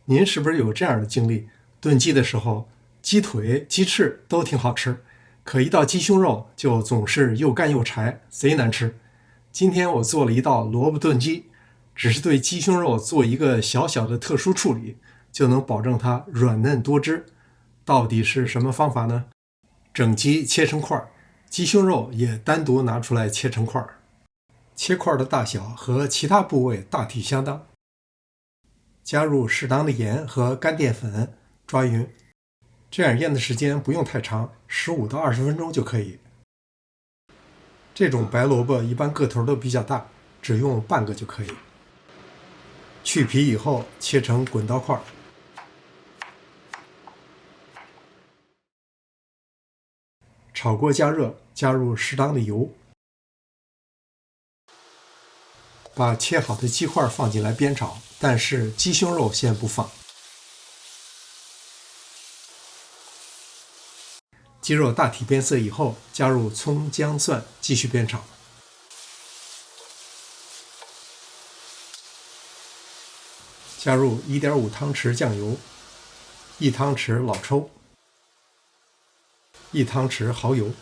您是不是有这样的经历？炖鸡的时候，鸡腿、鸡翅都挺好吃，可一到鸡胸肉就总是又干又柴，贼难吃。今天我做了一道萝卜炖鸡，只是对鸡胸肉做一个小小的特殊处理，就能保证它软嫩多汁。到底是什么方法呢？整鸡切成块，鸡胸肉也单独拿出来切成块，切块的大小和其他部位大体相当。加入适当的盐和干淀粉，抓匀。这样腌的时间不用太长，15到20分钟就可以。这种白萝卜一般个头都比较大，只用半个就可以。去皮以后切成滚刀块。炒锅加热，加入适当的油，把切好的鸡块放进来煸炒，但是鸡胸肉先不放。鸡肉大体变色以后，加入葱、姜、蒜，继续煸炒。加入1.5汤匙酱油，1汤匙老抽，1汤匙蚝油。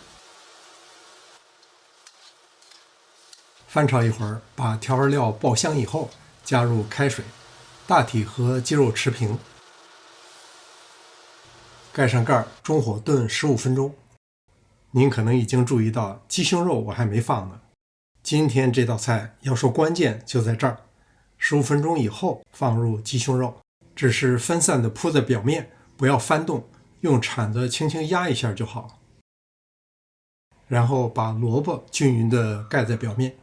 翻炒一会儿，把调味料爆香以后，加入开水，大体和鸡肉持平。盖上盖，中火炖15分钟。您可能已经注意到，鸡胸肉我还没放呢。今天这道菜要说关键就在这儿，15分钟以后放入鸡胸肉，只是分散的铺在表面，不要翻动，用铲子轻轻压一下就好。然后把萝卜均匀地盖在表面，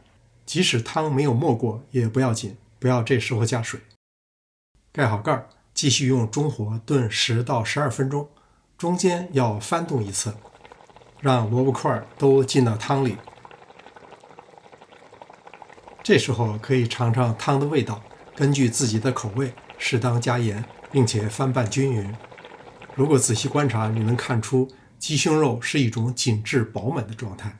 即使汤没有没过也不要紧，不要这时候加水。盖好盖，继续用中火炖10到12分钟，中间要翻动一次，让萝卜块都进到汤里。这时候可以尝尝汤的味道，根据自己的口味适当加盐，并且翻拌均匀。如果仔细观察，你能看出鸡胸肉是一种紧致饱满的状态。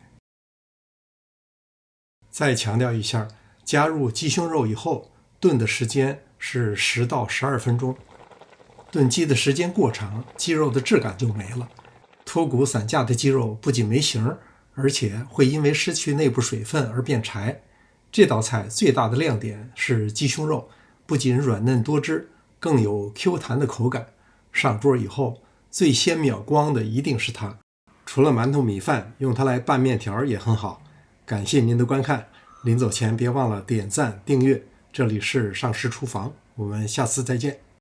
再强调一下，加入鸡胸肉以后，炖的时间是10到12分钟。炖鸡的时间过长，鸡肉的质感就没了。脱骨散架的鸡肉不仅没形，而且会因为失去内部水分而变柴。这道菜最大的亮点是鸡胸肉，不仅软嫩多汁，更有 Q 弹的口感。上桌以后，最先秒光的一定是它。除了馒头米饭，用它来拌面条也很好。感谢您的观看，临走前别忘了点赞订阅。这里是上师厨房，我们下次再见。